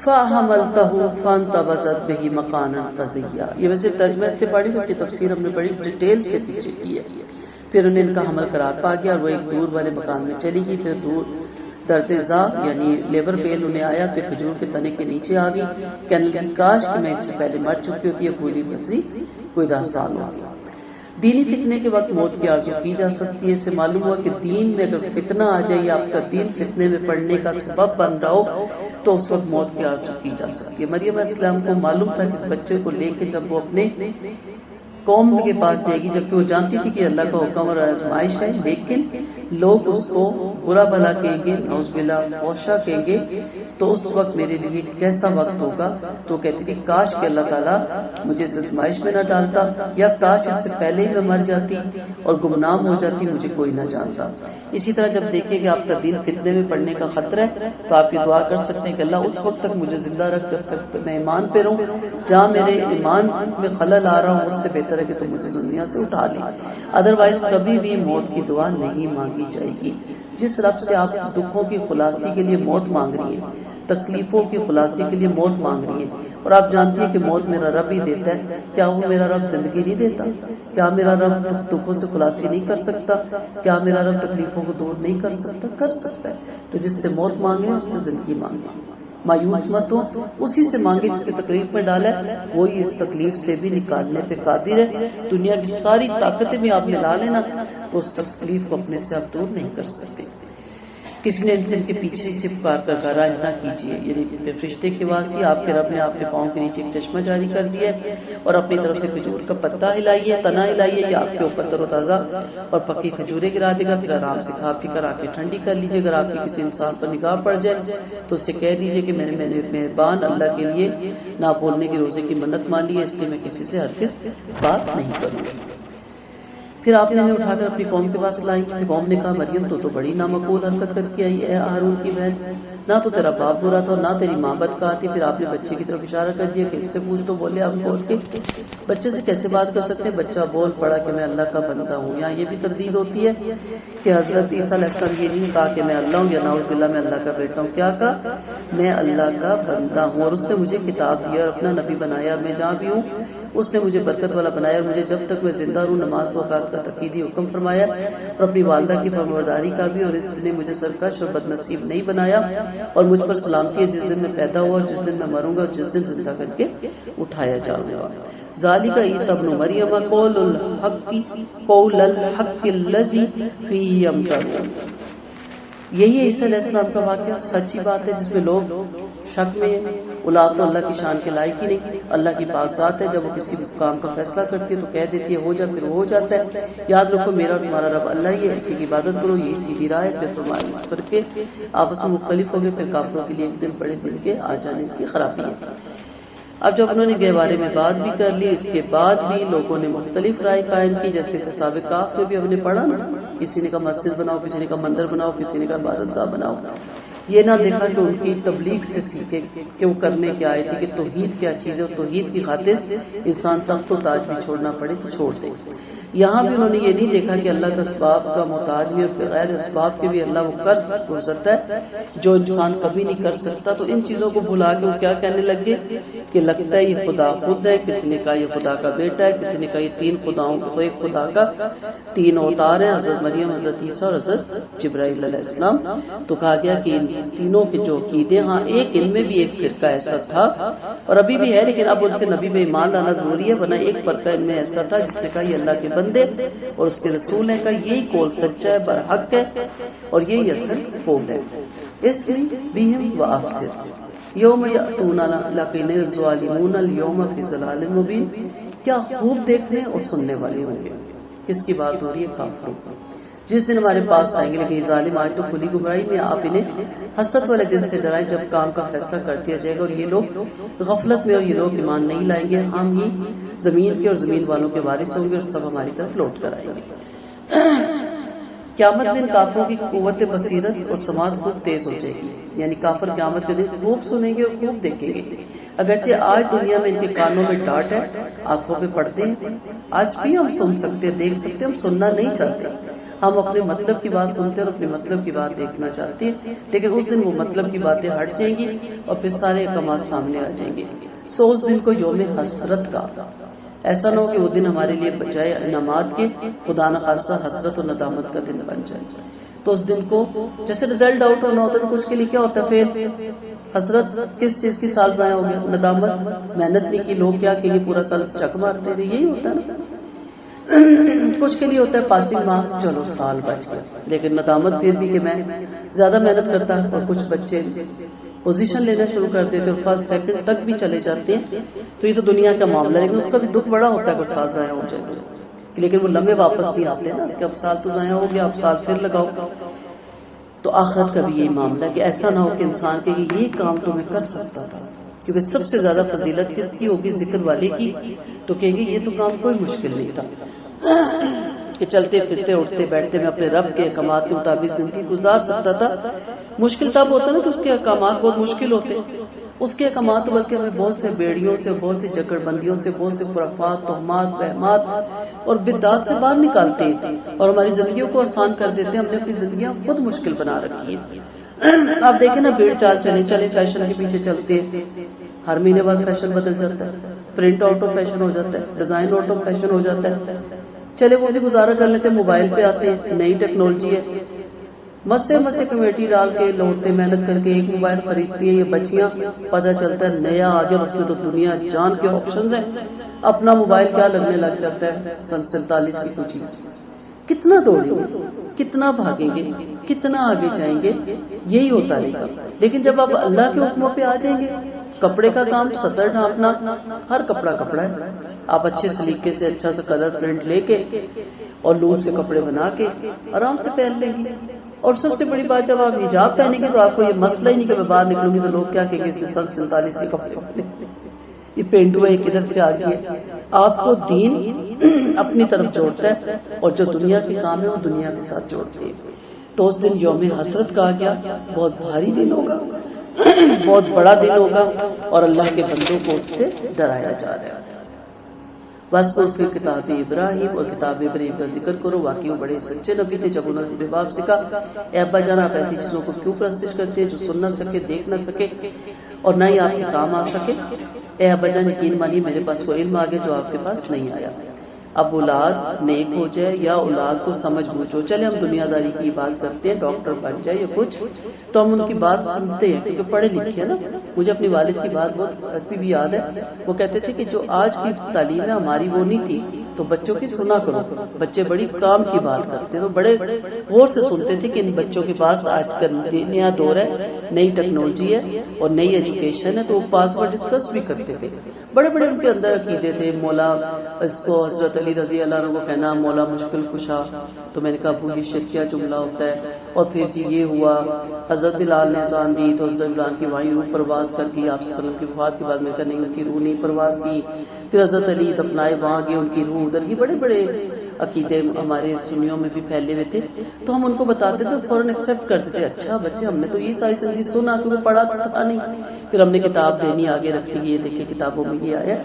فَحَمَلْتَهُ فَانْتَبَذَتْ بِهِ مَكَانًا قَصِيًّا. یہ ویسے ترجمہ اس کے پڑھی، اس کی تفسیر ہم نے بڑی ڈیٹیل سے پیچھے کی ہے. پھر انہیں ان کا حمل قرار پا گیا اور وہ ایک دور والے مکان میں چلی گئی. پھر دور درتزا یعنی لیبر پیل انہیں آیا کہ کھجور کے تنے کے نیچے آ گئی. کہنے لگی کاش کہ میں اس سے پہلے مر چکی ہوتی ہے، بھولی بسری کوئی داستان ہوتی. دینی فتنے کے وقت موت کی آرزو کی جا سکتی ہے. اس سے معلوم ہوا کہ دین میں اگر فتنہ آ جائے یا آپ کا دین فتنے میں پڑنے کا سبب بن رہا ہو تو اس وقت موت کی آرزو کی جا سکتی ہے. مریم علیہ السلام کو معلوم تھا کہ اس بچے کو لے کے جب وہ اپنے قوم کے پاس جائے گی، جبکہ وہ جانتی تھی کہ اللہ کا حکم اور آزمائش ہے، لیکن لوگ اس کو برا بھلا کہیں گے، نعوذ باللہ فحشا کہیں گے، تو اس وقت میرے لیے کیسا وقت ہوگا. تو کہتی تھی کاش کہ اللہ تعالیٰ مجھے اس آزمائش میں نہ ڈالتا، یا کاش اس سے پہلے ہی میں مر جاتی اور گمنام ہو جاتی، مجھے کوئی نہ جانتا. اسی طرح جب دیکھیں کہ آپ کا دین فتنے میں پڑنے کا خطرہ ہے تو آپ یہ دعا کر سکتے ہیں کہ اللہ اس وقت تک مجھے زندہ رکھ جب تک میں ایمان پہ رہوں. جہاں میرے ایمان میں خلل آ رہا ہوں اس سے بہتر ہے کہ تم مجھے دنیا سے اٹھا لی. ادروائز کبھی بھی موت کی دعا نہیں مانگی جائے گی. جس رب سے آپ دکھوں کی خلاصی کے لیے موت مانگ رہی ہیں، تکلیفوں کی خلاصی کے لیے موت مانگ رہی ہیں، اور آپ جانتی ہیں کہ موت میرا رب ہی دیتا ہے، کیا وہ میرا رب زندگی نہیں دیتا؟ کیا میرا رب دکھوں سے خلاصی نہیں کر سکتا؟ کیا میرا رب تکلیفوں کو دور نہیں کر سکتا؟ کر سکتا ہے. تو جس سے موت مانگے اس سے زندگی مانگے. مایوس مت ہو، اسی سے مانگے جس کی تکلیف میں ڈالا ہے، وہی اس تکلیف سے بھی نکالنے پہ قادر ہے. دنیا کی ساری طاقتیں بھی آپ ملا لینا تو اس تکلیف کو اپنے سے آپ دور نہیں کر سکتے. کسی نے ان کے پیچھے سے پکار کر کہا راج نہ کیجیے، یعنی فرشتے کی آواز تھی، آپ کے رب نے آپ کے پاؤں کے نیچے ایک چشمہ جاری کر دیا ہے اور اپنی طرف سے کھجور کا پتا ہلائیے، تنا ہلائیے، یا آپ کے اوپر تر و تازہ اور پکی کھجوریں گرا دے گا. پھر آرام سے کھا پی کر آنکھیں ٹھنڈی کر لیجیے. اگر آپ کی کسی انسان پر نگاہ پڑ جائے تو اسے کہہ دیجیے کہ میں نے مہربان اللہ کے لیے نہ بولنے کے روزے کی منت مان لی ہے، اس لیے میں کسی سے ہرگز بات نہیں کروں گی. پھر آپ نے انہیں اٹھا کر اپنی قوم کے پاس لائی. قوم نے کہا مریم تو بڑی نامعقول حرکت کر کے آئی، اے ہارون کی بہن، نہ تو تیرا باپ برا تھا اور نہ تیری ماں بدکار تھی. پھر آپ نے بچے کی طرف اشارہ کر دیا کہ اس سے پوچھ. تو بولے آپ بول کے بچے سے کیسے بات کر سکتے ہیں؟ بچہ بول پڑا کہ میں اللہ کا بندہ ہوں. یہاں یہ بھی تردید ہوتی ہے کہ حضرت عیسیٰ علیہ السلام یہ نہیں کہا کہ میں اللہ ہوں یا نعوذ باللہ میں اللہ کا بیٹا ہوں. کیا کہا؟ میں اللہ کا بندہ ہوں اور اس نے مجھے کتاب دیا اور اپنا نبی بنایا، اور میں جہاں بھی ہوں اس نے مجھے برکت والا بنایا، اور مجھے جب تک میں زندہ ہوں نماز و اوقات کا تقییدی حکم فرمایا اور اپنی والدہ کی فرمانبرداری کا بھی، اور اس نے مجھے سرکش اور بد نصیب نہیں بنایا، اور مجھ پر سلامتی ہے جس دن میں پیدا ہوا اور جس دن میں مروں گا اور جس دن زندہ کر کے اٹھایا جاؤں گا. ذالک عیسیٰ ابن مریم قول الحق الذی فیہ یمترون. یہی ہے عیسیٰ علیہ السلام کا واقعہ، سچی بات ہے جس میں لوگ شک میں ہیں. اولاد تو اللہ کی شان کے لائق ہی نہیں، اللہ کی پاک ذات ہے. جب وہ کسی کام کا فیصلہ کرتی ہے تو کہہ دیتی ہے ہو جا، پھر وہ ہو جاتا ہے. یاد رکھو میرا اور تمہارا رب اللہ ہی ہے، اسی کی عبادت کرو، یہی سیدھی راہ ہے. پھر فرمایا کر کے آپس میں مختلف ہو گئے. پھر کافروں کے لیے ایک دن بڑے دن کے آ جانے کی خرابی ہے. اب جب انہوں نے گہوارے میں بات بھی کر لی، اس کے بعد بھی لوگوں نے مختلف رائے قائم کی. جیسے تصاویر کاف میں بھی ہم نے پڑھا نا، کسی نے کہا مسجد بناؤ، کسی نے کہا مندر بناؤ، کسی نے کہا عبادت گاہ بناؤ. یہ نہ دیکھا کہ ان کی تبلیغ سے سیکھے کہ وہ کرنے کیا آئے تھے، کہ توحید کیا چیز ہے، اور توحید کی خاطر انسان تخت و تاج بھی چھوڑنا پڑے تو چھوڑ دے. یہاں بھی انہوں نے یہ نہیں دیکھا کہ اللہ کا اسباب کا محتاج نہیں، اور بغیر اسباب کے بھی اللہ وہ کر گزرتا ہے جو انسان کبھی نہیں کر سکتا. تو ان چیزوں کو بھلا کے وہ کیا کہنے لگے کہ لگتا ہے یہ خدا خود ہے. کسی نے کہا یہ خدا کا بیٹا ہے، کسی نے کہا یہ تین خداؤں کو ایک خدا کا تین اوتار ہیں، حضرت مریم، حضرت عیسیٰ اور حضرت جبرائیل علیہ السلام. تو کہا گیا کہ ان تینوں کے جو عقیدے، ہاں ایک ان میں بھی ایک فرقہ ایسا تھا اور ابھی بھی ہے، لیکن اب ان سے نبی میں ایمان لانا ضروری ہے، ورنہ ایک فرقہ ان میں ایسا تھا جس نے کہا یہ اللہ کے بندے اور اس کے رسول ہیں، کا یہی قول سچا ہے، برحق ہے، اور یہی اصل قول ہے. اس بہم و ابصر یوم یأتون لکن الظالمون اليوم فی ضلال مبین. کیا خوب دیکھنے اور سننے والے ہوں گے. کس کی بات ہو رہی ہے؟ کافروں. جس دن ہمارے پاس آئیں گے، لیکن ظالم آج تو کھلی گمراہی میں. آپ انہیں حسرت والے دن سے ڈرائیں جب کام کا فیصلہ کر دیا جائے گا اور یہ لوگ غفلت میں اور یہ لوگ ایمان نہیں لائیں گے. ہم ہی زمین کے اور زمین والوں کے وارث ہوں گے اور سب ہماری طرف لوٹ کر آئیں گے. قیامت دن کافروں کی قوت بصیرت اور سماعت خوب تیز ہو جائے گی. یعنی کافر قیامت کے دن خوب سنیں گے اور خوب دیکھیں گے. اگرچہ آج دنیا میں ان کے کانوں میں ڈاٹ ہے، آنکھوں پہ پڑتے ہیں، آج بھی ہم سن سکتے ہیں، دیکھ سکتے ہیں، ہم سننا نہیں چاہتے. ہم اپنے مطلب کی بات سنتے ہیں اور اپنے مطلب کی بات دیکھنا چاہتے ہیں، لیکن اس دن وہ مطلب کی باتیں ہٹ جائیں گی اور پھر سارے احکامات سامنے آ جائیں گے. سو اس دن کو یوم حسرت کا، ایسا نہ ہو کہ وہ دن ہمارے لیے بجائے انعامات کے خدا نخواستہ حسرت اور ندامت کا دن بن جائے. تو اس دن کو جیسے رزلٹ آؤٹ ہونا ہوتا ہے تو کچھ کے لیے کیا ہوتا ہے فیل، حسرت کس چیز کی، سال ضائع ہو گیا، ندامت محنت نہیں کی، لوگ کیا کہ یہ پورا سال چک مارتے رہے، یہی ہوتا ہے نا. کچھ کے لیے ہوتا ہے پاسنگ مارکس، چلو سال بچ گیا، لیکن ندامت پھر بھی کہ میں زیادہ محنت کرتا. اور کچھ بچے پوزیشن لینا شروع کر دیتے اور فرسٹ سیکنڈ تک بھی چلے جاتے ہیں، تو یہ تو دنیا کا معاملہ ہے، لیکن اس کا بھی دکھ بڑا ہوتا ہے کہ سال ضائع ہو جائے تو. لیکن وہ لمحے واپس نہیں آتے نا کہ اب سال تو ضائع ہو گیا، اب سال پھر لگاؤ. تو آخرت کا بھی یہی معاملہ ہے کہ ایسا نہ ہو کہ انسان کے یہ کام تو میں کر سکتا تھا، کیونکہ سب سے زیادہ فضیلت کس کی ہوگی؟ ذکر والے کی. تو کہیں گے یہ تو کام کوئی مشکل نہیں تھا کہ چلتے پھرتے اٹھتے بیٹھتے میں اپنے رب کے احکامات کے مطابق زندگی گزار سکتا تھا. مشکل تب ہوتا نا کہ اس کے احکامات بہت مشکل ہوتے. اس کے احکامات تو بلکہ ہمیں بہت سے بیڑیوں سے، بہت سی جکڑ بندیوں سے، بہت سے خرافات، تہمات، وہمات اور بدعات سے باہر نکالتے ہیں اور ہماری زندگیوں کو آسان کر دیتے ہیں. ہم نے اپنی زندگیاں خود مشکل بنا رکھی ہیں. آپ دیکھیں نا، بھیڑ چال چلے فیشن کے پیچھے چلتے ہیں، ہر مہینے بعد فیشن بدل جاتا ہے، پرنٹ آؤٹ آف فیشن ہو جاتا ہے، ڈیزائن آؤٹ آف فیشن ہو جاتا ہے. چلے وہ بھی گزارا کر لیتے، موبائل پہ آتے ہیں، نئی ٹیکنالوجی ہے، مسے کمیٹی ڈال کے لوٹتے، محنت کر کے ایک موبائل خریدتی ہیں یہ بچیاں، پتہ چلتا ہے نیا آ گیا، اس میں تو دنیا جان کے آپشنز ہیں. اپنا موبائل کیا لگنے لگ جاتا ہے 47 کی کوئی چیز. کتنا دوڑیں گے، کتنا بھاگیں گے، کتنا آگے جائیں گے، یہی ہوتا رہے گا. لیکن جب آپ اللہ کے حکموں پہ آ جائیں گے، کپڑے کا کام سطر ڈھانپنا، ہر کپڑا ہے. آپ اچھے سلیقے سے اچھا سا کلر پرنٹ لے کے اور لوز سے کپڑے بنا کے آرام سے پہن لیں گے. اور سب سے بڑی بات، جب آپ حجاب پہنیں گے تو آپ کو یہ مسئلہ ہی نہیں کہ میں باہر نکلوں گی تو لوگ کیا کہیں گے اس نے 47 کے کپڑے پہنے، یہ پینڈوا یہ کدھر سے آ گئی ہے. آپ کو دین اپنی طرف جوڑتا ہے اور جو دنیا کے کام ہے وہ دنیا کے ساتھ جوڑتے ہیں. تو اس دن یوم حسرت کہا گیا، بہت بھاری دن ہوگا، بہت بڑا دن ہوگا اور اللہ کے بندوں کو اس سے ڈرایا جا رہا ہے. بس کو پھر کتاب ابراہیم اور کتاب ابراہیم کا ذکر کرو. واقعی وہ بڑے سچے نبی تھے. جب انہوں نے جواب سے کہا اے ابا جان، آپ ایسی چیزوں کو کیوں پرستش کرتے ہیں جو سن نہ سکے، دیکھ نہ سکے اور نہ ہی آپ کے کام آ سکے؟ اے ابا جان، یقین مانی میرے پاس وہ علم آ گیا جو آپ کے پاس نہیں آیا. اب اولاد نیک ہو جائے یا اولاد کو سمجھ بوجھ ہو، چلے ہم دنیا داری کی بات کرتے ہیں، ڈاکٹر بن جائے یا کچھ، تو ہم ان کی بات سنتے ہیں کیونکہ پڑھے لکھے ہیں نا. مجھے اپنی والد کی بات بہت ابھی بھی یاد ہے. وہ کہتے تھے کہ جو آج کی تعلیم ہے ہماری وہ نہیں تھی، تو بچوں کی سنا کرو. بچے بڑی کام کی بات کرتے ہیں تو بڑے غور سے سنتے تھے کہ ان بچوں کے پاس آج کل نیا دور ہے، نئی ٹیکنالوجی ہے اور نئی ایجوکیشن ہے، تو وہ پاس میں ڈسکس بھی کرتے تھے. بڑے بڑے ان کے اندر عقیدے تھے. مولا اس کو حضرت علی رضی اللہ عنہ کو کہنا مولا مشکل کشا، تو میں نے کہا ابو یہ شرکیہ جملہ ہوتا ہے. اور پھر جی یہ ہوا، حضرت بلال نے اذان دی تو حضرت بلال کی وہیں روح پرواز کر دی. آپ صلی اللہ علیہ وسلم کی وفات کے بعد میں کہا نہیں، ان کی روح نہیں پرواز کی. پھر حضرت علی دفنائے وہاں گئے، ان کی روح ادھر. یہ بڑے بڑے عقیدے ہمارے سنیوں میں بھی پھیلے ہوئے تھے. تو ہم ان کو بتاتے تھے، فوراً ایکسیپٹ کرتے تھے. اچھا بچے، ہم نے تو یہ ساری زندگی سنا کیونکہ پڑھا تو تھا نہیں. پھر ہم نے کتاب دینی آگے رکھی، یہ دیکھیں کتابوں میں یہ آیا.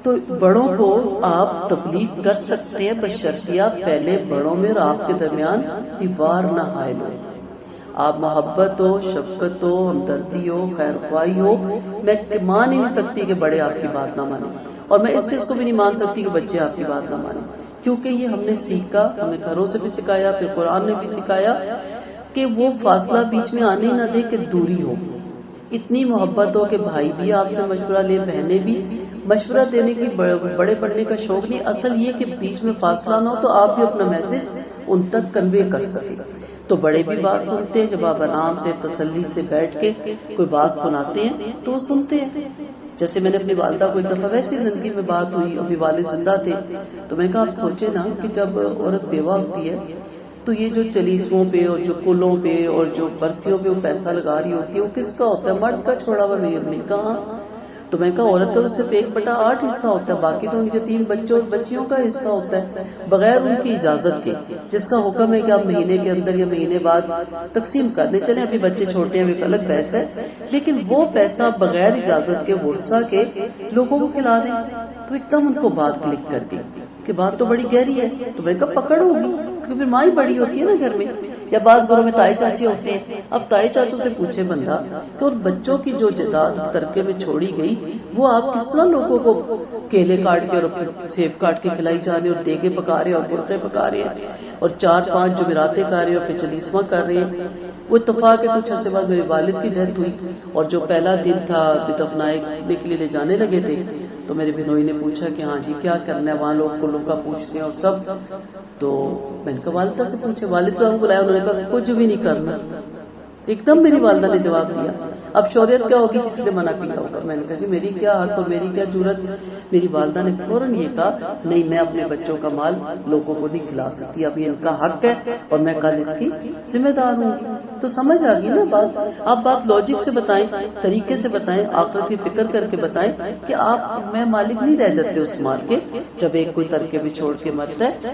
تو بڑوں کو آپ تبلیغ کر سکتے ہیں بشرطیہ پہلے بڑوں میں اور آپ کے درمیان دیوار نہ حائل ہو. آپ محبت ہو، شفقت ہو، ہمدردی ہو، خیر خواہی ہو. میں مان ہی نہیں سکتی کہ بڑے آپ کی بات نہ مانیں، اور میں اس چیز کو بھی نہیں مان سکتی کہ بچے آپ کی بات نہ مانیں، کیونکہ یہ ہم نے سیکھا، ہمیں گھروں سے بھی سکھایا، پھر قرآن نے بھی سکھایا کہ وہ فاصلہ بیچ میں آنے ہی نہ دے کہ دوری ہو. اتنی محبت ہو کہ بھائی بھی آپ سے مشورہ لے، بہنیں بھی. مشورہ دینے کی بڑے پڑھنے کا شوق نہیں، اصل یہ کہ بیچ میں فاصلہ نہ ہو تو آپ بھی اپنا میسج ان تک کنوے کر سکیں. تو بڑے بھی بات سنتے ہیں. جب آپ آرام سے تسلی سے بیٹھ کے کوئی بات سناتے ہیں تو وہ سنتے ہیں. جیسے میں نے اپنی والدہ کو ایک دفعہ ویسی زندگی میں بات ہوئی، ابھی والد زندہ تھے، تو میں نے کہا آپ سوچے نا کہ جب عورت بیوہ ہوتی ہے تو یہ جو چلیسوں پہ اور جو کلوں پہ اور جو برسیوں پہ وہ پیسہ لگا رہی ہوتی ہے وہ کس کا ہوتا ہے؟ مرد کا چھوڑا ہوا نہیں. نے کہا تو میں کہا عورت کا تو صرف 1/8 حصہ ہوتا ہے، باقی تو ان کے 3 بچوں بچیوں کا حصہ ہوتا ہے بغیر ان کی اجازت کے، جس کا حکم ہے کہ آپ مہینے کے اندر یا مہینے بعد تقسیم کر دیں. چلیں ابھی بچے چھوٹے ہیں، ایک الگ پیسہ ہے، لیکن وہ پیسہ بغیر اجازت کے ورثہ کے لوگوں کو کھلا دیں. تو ایک دم ان کو بات کلک کر دی کہ بات تو بڑی گہری ہے. تو میں کہا پکڑ ہوگی. کیونکہ پھر ماں ہی بڑی ہوتی ہے نا گھر میں، یا بعض گھروں میں تائی چاچی ہوتے ہیں. اب تائی چاچوں سے پوچھے بندہ کہ ان بچوں کی جو جداد ترکے میں چھوڑی گئی وہ آپ کس طرح لوگوں کو کیلے کاٹ کے اور سیب کاٹ کے کھلائی جا رہے اور دیگے پکا رہے اور برقے پکا رہے ہیں اور 4-5 جمعراتیں کر رہے اور پھر چلیسواں کر رہے ہیں. وہ اتفاق ہے کچھ عرصے بعد میرے والد کی ڈیتھ ہوئی اور جو پہلا دن تھا دفنانے کے لیے لے جانے لگے تھے تو میرے بہنوئی نے پوچھا کہ ہاں جی کیا کرنا ہے وہاں لوگ کو لوگ کا پوچھتے ہیں اور سب. تو میں نے کہا والدہ سے پوچھے. والد کو بلایا, انہوں نے کہا کچھ بھی نہیں کرنا. ایک دم میری والدہ نے جواب دیا. اب شوریت کیا ہوگی جس نے منع کیا ہوگا. میں نے کہا جی میری کیا حق اور میری کیا جرت. میری والدہ نے فوراً یہ کہا نہیں میں اپنے بچوں کا مال لوگوں کو نہیں کھلا سکتی, اب یہ ان کا حق ہے اور میں کل اس کی ذمہ دار ہوں. تو سمجھ آ گئی نا بات. آپ بات لاجک سے بتائیں, طریقے سے بتائیں, آخرت کی فکر کر کے بتائیں کہ آپ میں مالک نہیں رہ جاتے اس مال کے جب ایک کوئی ترکے بھی چھوڑ کے مرتا ہے.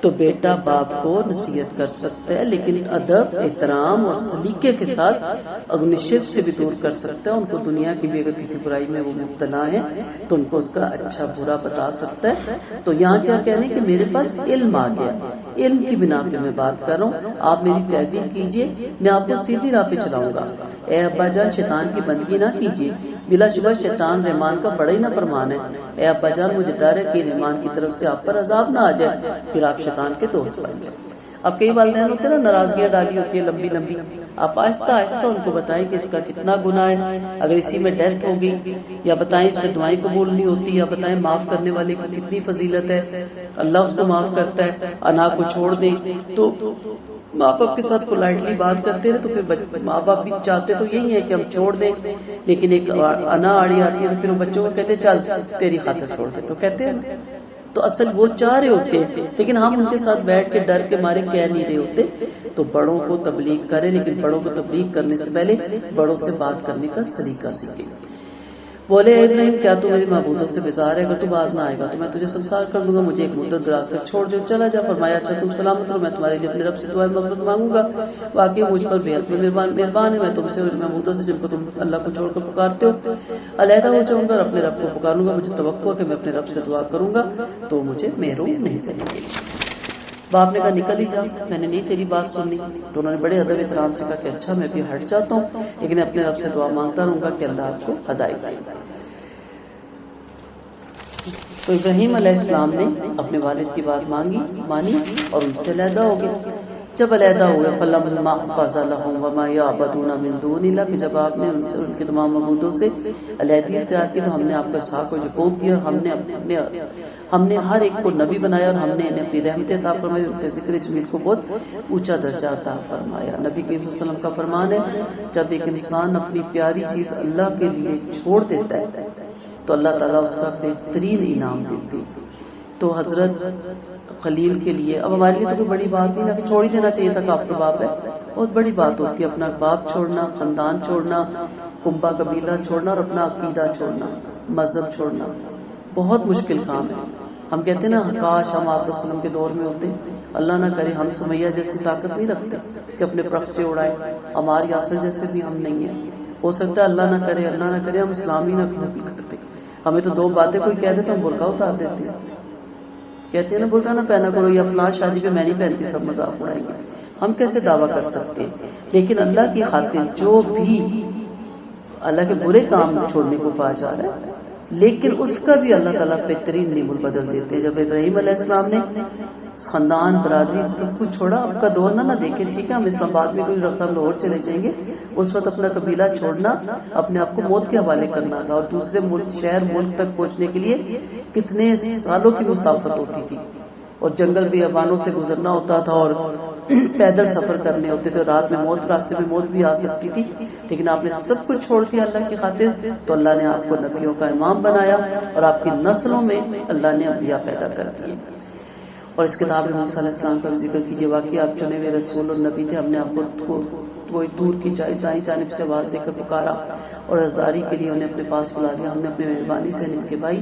تو بیٹا باپ کو نصیحت کر سکتا ہے لیکن ادب, احترام اور سلیقے کے ساتھ اگر شرک سے بھی دور کر سکتا ہے. ان کو دنیا کی بھی اگر کسی برائی میں وہ مبتلا ہے تو ان کو اس کا اچھا برا بتا سکتا ہے. تو یہاں کیا کہنے کہ میرے پاس علم آ گیا, علم کی بنا پہ میں بات کر رہا ہوں, آپ میری پیروی کیجئے, میں آپ کو سیدھی راہ پہ چلاؤں گا. اے ابا جان شیطان کی بندگی نہ کیجیے, بلا شبہ شیطان رحمان کا بڑا ہی نہ فرمان ہے. اے ابا جان مجھے ڈر ہے کہ رحمان کی طرف سے آپ پر عذاب نہ آ جائے, پھر آپ شیطان کے دوست بن جائیں. اب کئی والدین ہوتے ہیں نا ناراضگیاں ڈالی ہوتی ہیں لمبی لمبی, آپ آہستہ آہستہ ان کو بتائیں کہ اس کا کتنا گناہ ہے, اگر اسی میں ڈیتھ ہوگی, یا بتائیں اس سے دعائیں قبول نہیں ہوتی, یا بتائیں معاف کرنے والے کی کتنی فضیلت ہے, اللہ اس کو معاف کرتا ہے. انا کو چھوڑ دیں تو ماں باپ کے ساتھ پولائٹلی بات کرتے رہے تو پھر ماں باپ بھی چاہتے تو یہی ہے کہ ہم چھوڑ دیں, لیکن ایک انا آڑی آتی ہے تو پھر وہ بچوں کو کہتے چل تیری خاطر چھوڑ دے, تو کہتے ہیں نا. تو اصل وہ چاہ رہے ہوتے ہیں لیکن ہم ان کے ساتھ بیٹھ کے ڈر کے مارے کہہ نہیں رہے ہوتے. تو بڑوں کو تبلیغ کریں, لیکن بڑوں کو تبلیغ کرنے سے پہلے بڑوں سے بات کرنے کا سلیقہ سیکھیں. بولے اے ابراہیم کیا تو میرے معبودوں سے بیزار ہے, اگر تو باز نہ آئے گا تو میں تجھے سنسار کر دوں گا, مجھے ایک مدت دراز تک چھوڑ جو چلا جا. فرمایا اچھا تم سلامت رہو, میں تمہارے لیے اپنے رب سے دعا مغفرت مانگوں گا, واقعی مجھ پر بے حد مہربان ہے. میں تم سے اور معبودوں سے جن کو تم اللہ کو چھوڑ کر پکارتے ہو علیحدہ ہو جاؤں گا اور اپنے رب کو پکاروں گا. مجھے توقع ہے کہ میں اپنے رب سے دعا کروں گا تو مجھے محروم نہیں کریں گے. باپ نے کہا نکل ہی جا, میں نے نہیں تیری بات سننی. تو انہوں نے بڑے ادب احترام سے کہا کہ اچھا میں بھی ہٹ جاتا ہوں, لیکن اپنے رب سے دعا مانگتا رہوں گا کہ اللہ آپ کو ہدایت دے. تو ابراہیم علیہ السلام نے اپنے والد کی بات مانی اور ان سے علیحدہ ہو گئے. جب علیحدہ ہوئے فلما قضى لهم وما يعبدون من دون الله, کہ جب آپ نے ان سے اس کے تمام معبودوں سے علیحدگی اختیار کی تو ہم نے آپ کو اسحاق کو یعقوب دیا, ہم نے ہر ایک کو نبی بنایا اور ہم نے انہیں اپنی رحمت عطا فرمائی, ان کے ذکر جمیل کو بہت اونچا درجہ عطا فرمایا. نبی کریم صلی اللہ علیہ وسلم کا فرمان ہے جب ایک انسان اپنی پیاری چیز اللہ کے لیے چھوڑ دیتا ہے تو اللہ تعالیٰ اس کا بہترین انعام دیتے. تو حضرت خلیل کے لیے اب ہمارے لیے تو کوئی بڑی بات نہیں نا کہ چھوڑ ہی دینا چاہیے تھا, کافر باپ ہے, بہت بڑی بات ہوتی ہے اپنا باپ چھوڑنا, خاندان چھوڑنا, کنبہ قبیلہ چھوڑنا اور اپنا عقیدہ چھوڑنا, مذہب چھوڑنا, بہت مشکل کام ہے. ہم کہتے ہیں نا کاش ہم آپ صلی اللہ علیہ وسلم کے دور میں ہوتے, اللہ نہ کرے ہم سمیہ جیسی طاقت نہیں رکھتے کہ اپنے پرخچے اڑائیں, عمار یاسر جیسے بھی ہم نہیں ہیں. ہو سکتا ہے اللہ نہ کرے ہم اسلام ہی نہ قبول کرتے. ہمیں تو دو باتیں کوئی کہہ دے تو ہم برقع اتار دیتے ہیں, کہتے ہیں نا برقع نہ پہنا کرو, یا فلاں شادی پہ میں نہیں پہنتی, سب مذاق اڑائیں گے. ہم کیسے دعویٰ کر سکتے ہیں؟ لیکن اللہ کی خاطر جو بھی اللہ کے برے کام چھوڑنے کو کہا جا رہا ہے لیکن اس کا بھی اللہ تعالیٰ بہترین نعمت بدل دیتے ہیں. جب ابراہیم علیہ السلام نے خاندان برادری سب کچھ چھوڑا, اب کا دور نہ دیکھیں, ٹھیک ہے ہم اسلام آباد میں کوئی رفتہ ہم لاہور چلے جائیں گے, اس وقت اپنا قبیلہ چھوڑنا اپنے آپ کو موت کے حوالے کرنا تھا, اور دوسرے ملک شہر ملک تک پہنچنے کے لیے کتنے سالوں کی مسافت ہوتی تھی, اور جنگل بیابانوں سے گزرنا ہوتا تھا, اور پیدل سفر کرنے ہوتے تھے, رات میں موت, راستے میں موت بھی آ سکتی تھی. لیکن آپ نے سب کچھ چھوڑ دیا اللہ کی خاطر, تو اللہ نے آپ کو نبیوں کا امام بنایا اور آپ کی نسلوں میں اللہ نے انبیاء پیدا کر دیے. اور اس کتاب میں موسیٰ علیہ السلام کا ذکر کیجیے, واقعی آپ چنے ہوئے رسول اور نبی تھے. ہم نے آپ کو کوئی دور کی دائیں جانب سے آواز دے کر پکارا اور رضداری کے لیے انہیں اپنے پاس بلا لیا. ہم نے اپنی مہربانی سے ان کے بھائی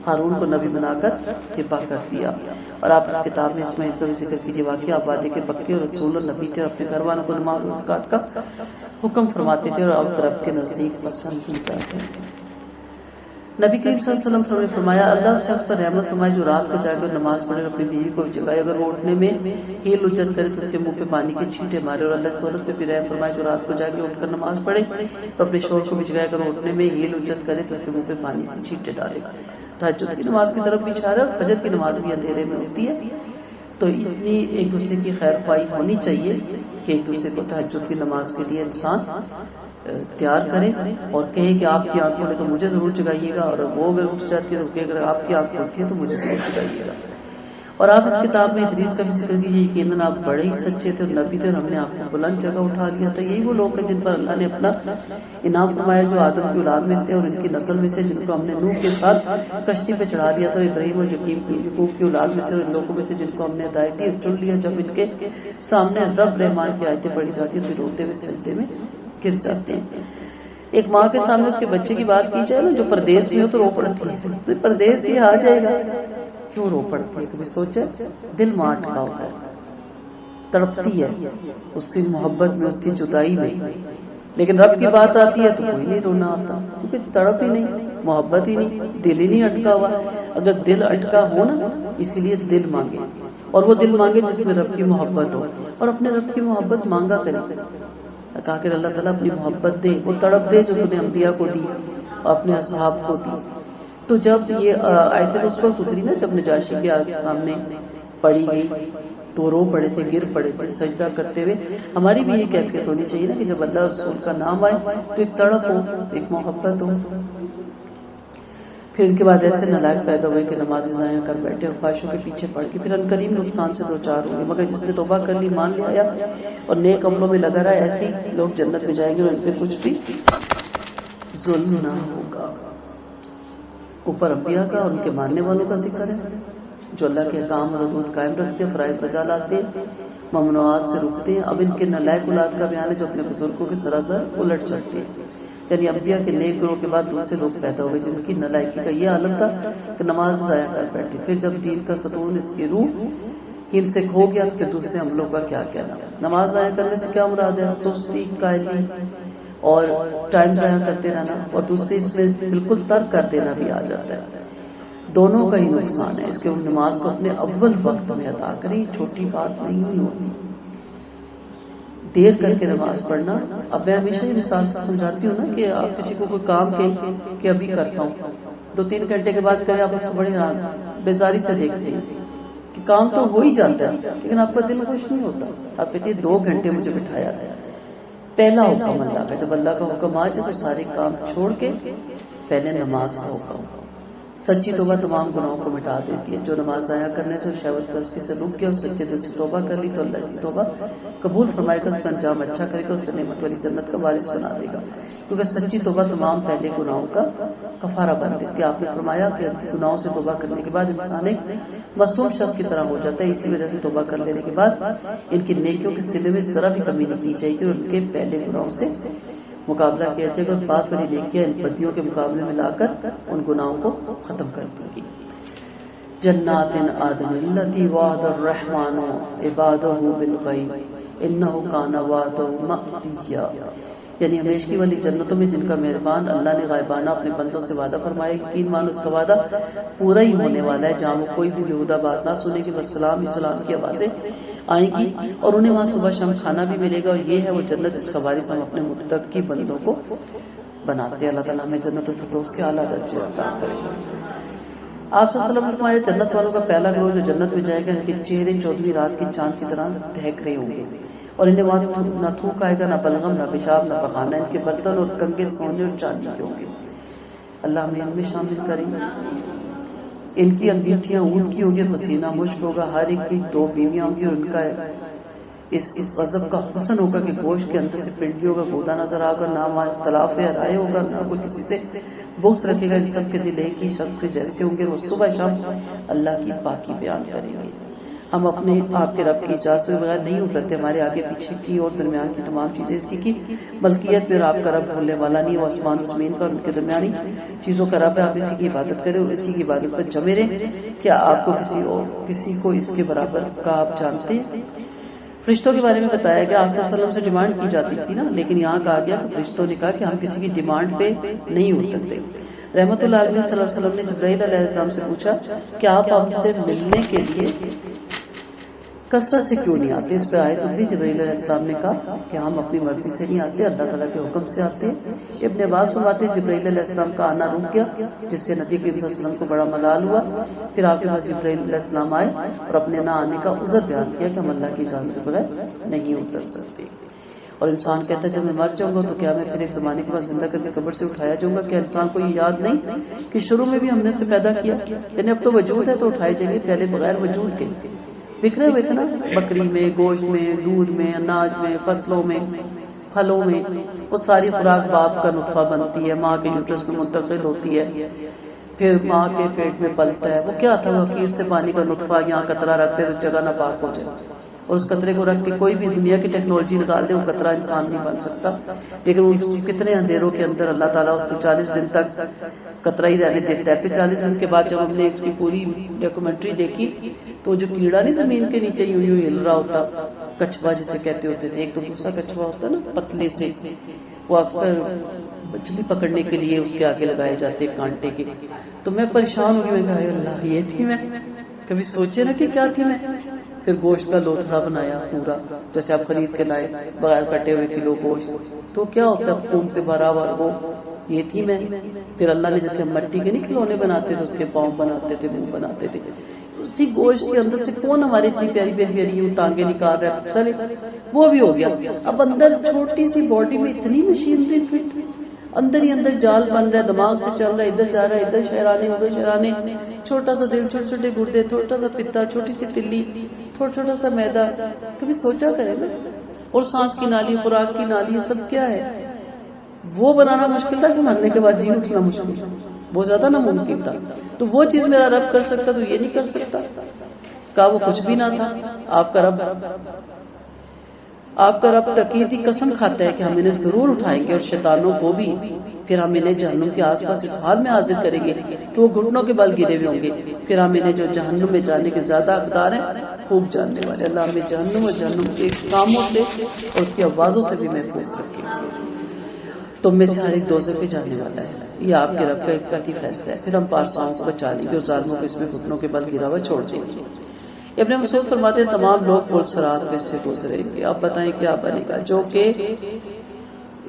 ہارون کو نبی بنا کر کرپا کر دیا. اور آپ اس کتاب میں اس میں اس کا بھی ذکر کیجیے, واقعی آپ وعدے کے پکے اور رسول اور نبی تھے, اور اپنے گھر والوں کو نماز اور زکات کا حکم فرماتے تھے اور آپ رب کے نزدیک پسندیدہ تھے. نبی کریم صلی اللہ علیہ وسلم نے فرمایا اللہ اس شخص پر رحمت فرمائے جو رات کو جا کے نماز پڑھے اور اپنی بیوی کو جگائے، اگر وہ اٹھنے میں ہیل اجت کرے تو اس کے منہ پہ پانی کے چھینٹے مارے، اور اللہ سولت پہ بھی رحم فرمائے جو رات کو جا کے اٹھ کر نماز پڑھے اور اپنے شوہر کو بھی جگائے، اگر وہ اٹھنے میں ہیل اجت کرے تو اس کے منہ پہ پانی کے چھینٹے ڈالے۔ تہجد کی نماز کی طرف بھی اشارہ ہے، فجر کی نماز بھی اندھیرے میں ہوتی ہے، تو اتنی ایک دوسرے کی خیر خواہی ہونی چاہیے کہ ایک دوسرے کو تہجد کی نماز کے لیے انسان تیار کرے اور کہے کہ آپ کی آنکھ کھولے تو مجھے ضرور جگائیے گا، اور وہ اگر اٹھ جاتی ہے تو کہ اگر آپ کی آنکھ کھولتی ہے تو مجھے ضرور جگائیے گا۔ اور آپ اس کتاب میں ادریس کا بھی ذکر کیجیے، یقیناً آپ بڑے ہی سچے تھے اور نبی تھے، اور ہم نے آپ کو بلند جگہ اٹھا لیا تھا۔ یہی وہ لوگ ہیں جن پر اللہ نے اپنا انعام فرمایا، جو آدم کی اولاد میں سے اور ان کی نسل میں سے، جن کو ہم نے نوح کے ساتھ کشتی پہ چڑھا دیا تھا، اور ابراہیم اور یعقوب کی اولاد میں سے اور ان لوگوں میں سے جن کو ہم نے ہدایت دی اور چن لیا، جب ان کے سامنے رب رحمان کی آیتیں پڑھی جاتی ہیں تو روتے ہوئے سجدے میں گر جاتے ہیں۔ ایک ماں کے سامنے اس کے بچے کی بات کی جائے نا جو پردیس میں ہو تو رو پڑتی ہے، پردیس ہی آ جائے گا کیوں رو پڑتی ہے؟ کبھی سوچے؟ دل ماں اٹکا ہوتا ہے، تڑپتی ہے اس کی محبت میں، اس کی جدائی میں، لیکن رب کی بات آتی ہے تو کوئی نہیں رونا آتا، کیونکہ تڑپ ہی نہیں، محبت ہی نہیں، دل ہی نہیں اٹکا ہوا۔ اگر دل اٹکا ہو نا، اسی لیے دل مانگے، اور وہ دل مانگے جس میں رب کی محبت ہو، اور اپنے رب کی محبت مانگا کرے، کہا کہ اللہ تعالیٰ اپنی محبت دے، وہ تڑپ دے جو اپنے انبیاء کو دی اور اپنے اصحاب کو دی۔ تو جب یہ آیتیں تو اس وقت اتری نا جب نجاشی کے آگے سامنے پڑھی گئی تو رو پڑے تھے، گر پڑے تھے سجدہ کرتے ہوئے۔ ہماری بھی یہ کیفیت ہونی چاہیے نا کہ جب اللہ رسول کا نام آئے تو ایک تڑپ ہو، ایک محبت ہو۔ پھر ان کے بعد ایسے نالائق پیدا ہوئے کہ نماز ضائع کر بیٹھے اور خواہشوں کے پیچھے پڑ کے پھر انقریب نقصان سے دوچار ہوئے، مگر جس نے توبہ کر لی، مان لیا اور نیک عملوں میں لگا رہا، ایسے ہی لوگ جنت میں جائیں گے اور ان پہ کچھ بھی ظلم نہ ہوگا۔ اوپر انبیاء کا اور ان کے ماننے والوں کا ذکر ہے جو اللہ کے احکام اور حدود قائم رکھتے ہیں، فرائض بجا لاتے ہیں، ممنوعات سے رکتے ہیں۔ اب ان کے نالائق اولاد کا بیان ہے جو اپنے بزرگوں کے سراسر الٹ چلتے ہیں، یعنی انبیاء کے نیک گروہ کے بعد دوسرے لوگ پیدا ہوئے جن کی نالائکی کا یہ عالم تھا کہ نماز ضائع کر بیٹھے۔ پھر جب دین کا ستون اس کی روح ان سے کھو گیا کہ دوسرے عملوں کا کیا کہنا۔ نماز ضائع کرنے سے کیا مراد ہے؟ سستی، کاہلی اور ٹائم ضائع کرتے رہنا، اور دوسرے اس میں بالکل ترک کر دینا بھی آ جاتا ہے۔ دونوں کا ہی نقصان ہے۔ اس کے نماز کو اپنے اول وقت میں ادا کریں، چھوٹی بات نہیں ہوتی۔ دیر کر کے نماز پڑھنا، اب میں ہمیشہ یہ مثال سے سمجھاتی ہوں نا کہ آپ کسی کو کوئی کام کہ ابھی کرتا ہوں، 2-3 گھنٹے کے بعد کریں، آپ اس کو بڑی بیزاری سے دیکھتے ہیں کہ کام تو ہو ہی جاتا ہے لیکن آپ کا دل خوش نہیں ہوتا۔ آپ کہتے ہیں 2 گھنٹے مجھے بٹھایا ہے۔ پہلا حکم اللہ کا، جب اللہ کا حکم آ جائے تو سارے کام چھوڑ کے پہلے نماز کا حکم۔ سچی توبہ تمام گناہوں کو مٹا دیتی ہے۔ جو نماز ضائع کرنے سے اور شہوت پرستی سے رک گیا اور سچے دل سے توبہ کر لی تو اللہ اس کی توبہ قبول فرمائے گا، اس کا انجام اچھا کرے گا، اسے نعمت والی جنت کا وارث بنا دے گا، کیونکہ سچی توبہ تمام پہلے گناہوں کا کفارہ بن دیتی ہے۔ آپ نے فرمایا کہ گناہوں سے توبہ کرنے کے بعد انسان ایک معصوم شخص کی طرح ہو جاتا ہے، اسی وجہ سے توبہ کر لینے کے بعد ان کی نیکیوں کے صلے میں ذرا بھی کمی نہیں کی جائے گی اور ان کے پہلے گناہوں سے مقابلہ کیا جائے گا، اور بات والی نیکیاں ان بدیوں کے مقابلے میں لا کر ان گناہوں کو ختم کر دے گی۔ جنات عدن التی وعد الرحمن عبادہ بالغیب انہ کان وعدہ مأتیا، یعنی ہمیشگی والی جنتوں میں جن کا مہربان اللہ نے غائبانہ اپنے بندوں سے وعدہ فرمایا، یقین مانو اس کا وعدہ پورا ہی ہونے والا ہے، جہاں وہ کوئی بھی بیہودہ بات نہ سنے گی، بس سلام اسلام کی آوازیں آئیں گی اور انہیں وہاں صبح شام کھانا بھی ملے گا، اور یہ ہے وہ جنت جس کا وارث ہم اپنے متقی بندوں کو بناتے ہیں۔ اللہ تعالیٰ ہمیں جنت الفردوس کے اعلیٰ درجے عطا کرے۔ آپ صلی اللہ علیہ وسلم نے فرمایا جنت والوں کا پہلا گروہ جو جنت میں جائے گا، ان کے چہرے 14ویں رات کی چاند کی طرح دہک رہے ہوں گے، اور انہیں وہاں نہ تھوک آئے گا، نہ بلغم، نہ پیشاب، نہ پخانہ۔ ان کے برتن اور کنگے سونے اور چاندی کے ہوں گے، اللہ ہمیں ان میں شامل کریں۔ ان کی انگیٹھیاں اونٹ کی ہوں گی، پسینہ مشک ہوگا، ہر ایک کی 2 بیویاں ہوں گی، اور ان کا اس غضب کا حسن ہوگا کہ گوشت کے اندر سے پنڈلی ہوگا، گودا نظر آگا، نہ وہاں اختلاف ہے، رائے ہوگا، نہ کوئی کسی سے بغض رکھے گا، ان سب کے دل ایک ہی شخص کے جیسے ہوں گے، وہ صبح شام اللہ کی پاکی بیان کریں گے۔ ہم اپنے آپ کے رب کی اجازت کے بغیر نہیں اترتے، ہمارے آگے پیچھے کی اور درمیان کی تمام چیزیں اسی کی ملکیت میں، اور آپ کا رب بھولنے والا نہیں، وہ آسمان و زمین کا اور ان کے درمیانی چیزوں کا رب ہے، آپ اسی کی عبادت کریں اور اسی کی عبادت پر جمے رہیں۔ کیا آپ کو کسی کو اس کے برابر کا آپ جانتے ہیں؟ فرشتوں کے بارے میں بتایا گیا، آپ صلی اللہ علیہ وسلم سے ڈیمانڈ کی جاتی تھی نا، لیکن یہاں کہا گیا کہ فرشتوں نے کہا کہ ہم کسی کی ڈیمانڈ پہ نہیں اترتے۔ رحمت اللہ علیہ صلی اللہ علیہ وسلم نے جبرائیل علیہ السلام سے پوچھا کہ آپ ہم سے ملنے کے لیے کثرت سے کیوں نہیں آتے؟ اس پہ آیت اتری، جبرائیل علیہ السلام نے کہا کہ ہم اپنی مرضی سے نہیں آتے، اللہ تعالیٰ کے حکم سے آتے ہیں۔ ابن عباس فرماتے ہیں جبرائیل علیہ السلام کا آنا رک گیا، جس سے نبی کریم صلی اللہ علیہ وسلم کو بڑا ملال ہوا۔ پھر آپ کے پاس جبرائیل علیہ السلام آئے اور اپنے نہ آنے کا عذر بیان کیا کہ ہم اللہ کی اجازت کے بغیر نہیں اتر سکتے۔ اور انسان کہتا ہے جب میں مر جاؤں گا تو کیا میں پھر ایک زمانے کے بعد زندہ کر کے قبر سے اٹھایا جاؤں گا؟ کیا انسان کو یہ یاد نہیں کہ شروع میں بھی ہم نے اسے پیدا کیا؟ یعنی اب تو وجود ہے تو اٹھائے جائیں گے، پہلے بغیر وجود کے بکھرے ہوئے تھے نا، بکری میں، گوشت میں، دودھ میں، اناج میں، فصلوں میں، پھلوں میں، وہ ساری خوراک باپ کا نطفہ بنتی ہے، ماں کے یوٹرس میں منتقل ہوتی ہے، پھر ماں کے پیٹ میں پلتا ہے۔ وہ کیا تھا؟ وہ خیر سے پانی کا نطفہ، یہاں قطرہ رکھتے تو جگہ ناپاک ہو جائے، اور اس قطرے کو رکھ کے کوئی بھی دنیا کی ٹیکنالوجی نکال دے وہ قطرہ انسان نہیں بن سکتا، لیکن اس کتنے اندھیروں کے اندر اللہ تعالیٰ اس کو 40 دن تک قطرہ ہی رہنے دیتا ہے۔ پھر 40 دن کے بعد جب ہم نے اس کی پوری ڈاکومنٹری دیکھی تو جو کیڑا نہیں زمین کے نیچے یوں یوں ہل رہا ہوتا، کچھوا جسے کہتے ہوتے تھے، ایک تو دوسرا کچھوا ہوتا نا پتلے سے، وہ اکثر مچھلی پکڑنے کے لیے اس کے آگے لگائے جاتے کانٹے کے۔ تو میں پریشان ہو گئی، میں کہا اللہ یہ تھی میں، کبھی سوچے نا کہ کیا تھی میں۔ پھر گوشت کا لوتھڑا بنایا پورا، جیسے آپ خرید کے لائے بغیر کٹے ہوئے کلو گوشت، تو کیا ہوتا ہے خون سے بھرا ہوا، وہ یہ تھی میں۔ پھر اللہ نے جیسے ہم مٹی کے نہیں کھلونے بناتے تھے، اس کے پاؤں بناتے تھے، منہ بناتے تھے، اسی گوشت کے اندر سے کون ہماری اتنی پیاری پیاری پیاری ٹانگیں نکال رہا ہے، چلے وہ بھی ہو گیا۔ اب اندر چھوٹی سی باڈی میں اتنی مشینری فٹ، اندر ہی اندر جال بن رہا ہے، دماغ سے چل رہا ہے، ادھر جا رہا ہے، ادھر شہرانے ادھر شہرانے، چھوٹا سا دل، چھوٹے چھوٹے گردے، چھوٹا سا پتا، چھوٹی سی تلی، چھوٹا سا میدا، کبھی سوچا کرے نا؟ اور سانس کی نالی، خوراک کی نالی، یہ سب کیا ہے؟ وہ بنانا مشکل تھا کہ مرنے کے بعد جی اٹھنا مشکل، بہت زیادہ ناممکن تھا۔ تو وہ چیز میرا رب کر سکتا تو یہ نہیں کر سکتا؟ کہا وہ کچھ بھی نہ تھا، آپ کا رب تقیدی قسم کھاتا ہے کہ ہم انہیں ضرور اٹھائیں گے اور شیطانوں کو بھی، پھر ہم انہیں جہنم کے آس پاس اس حال میں حاضر کریں گے کہ وہ گھٹنوں کے بل گرے ہوئے ہوں گے، پھر ہم انہیں جو جہنم میں جانے کے زیادہ حقدار ہیں خوب جاننے والے، اللہ ہمیں جہنم اور جہنم کے کاموں سے اور اس کی آوازوں سے بھی محفوظ رکھے۔ تم میں سے ہر ایک دوزخ پہ جانے والا ہے، یہ آپ کے رب کا ایک قطعی فیصلہ ہے، پھر ہم پارساؤں کو بچا لیں گے اور ظالموں کو اس میں گھٹنوں کے بل گرا ہوا چھوڑ دیں گے۔ ابن مسعود فرماتے ہیں تمام لوگ پل صراط پہ سے گزریں گے، اب بتائیں کیا بنے گا؟ جو کہ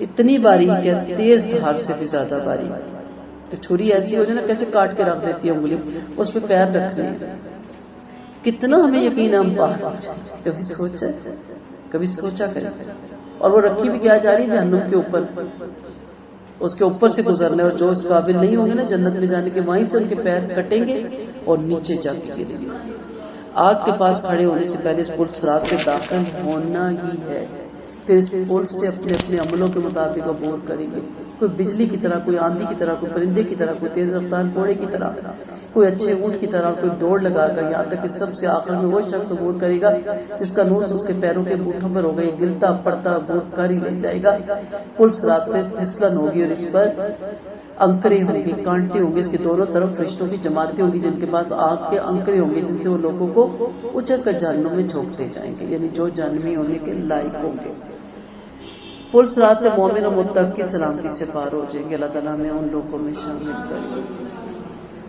اتنی باریک ہے، تیز دھار سے بھی زیادہ باریک، چھری ایسی ہو جائے نا کیسے کاٹ کے رکھ دیتی ہے انگلی، اس پہ پیر رکھنے ہیں، کتنا ہمیں یقین ہے ہم باہر ہو جائیں، کبھی سوچا کریں۔ اور وہ رکھی بھی کیا جا رہی جہنم کے اوپر، اس کے اوپر سے گزرنا ہے، اور جو اس قابل نہیں ہوں گے نا جنت میں جانے کے، وہیں سے ان کے پیر کٹیں گے اور نیچے جا کے گریں گے۔ آگ کے پاس کھڑے ہونے سے پہلے اس پل صراط پہ داخل ہونا ہی ہے، پھر اس پل سے اپنے اپنے عملوں کے مطابق عبور کریں گے، کوئی بجلی کی طرح، کوئی آندھی کی طرح، کوئی پرندے کی طرح، کوئی تیز رفتار گھوڑے کی طرح، کوئی اچھے اونٹ کی طرح، کوئی دوڑ لگا کر، یہاں تک کہ سب سے آخر میں وہ شخص عبور کرے گا جس کا نور اس کے پیروں کے انگوٹھوں پر ہوگا، یہ گلتا پڑتا عبور کر ہی لے جائے گا۔ پل صراط پہ پھسلن ہوگی اور اس پر انکرے ہوں گے، کانٹے ہوں گے، اس کے دونوں طرف فرشتوں کی جماعتیں ہوں گی جن کے پاس آگ کے انکرے ہوں گے جن سے وہ لوگوں کو اچک کر جہنم میں جھونکتے جائیں گے، یعنی جو جہنمی ہونے کے لائق ہوں گے۔ پل صراط سے مومن اور متقی کی سلامتی سے پار ہو جائیں گے، اللہ تعالیٰ میں ان لوگوں میں شامل کرے۔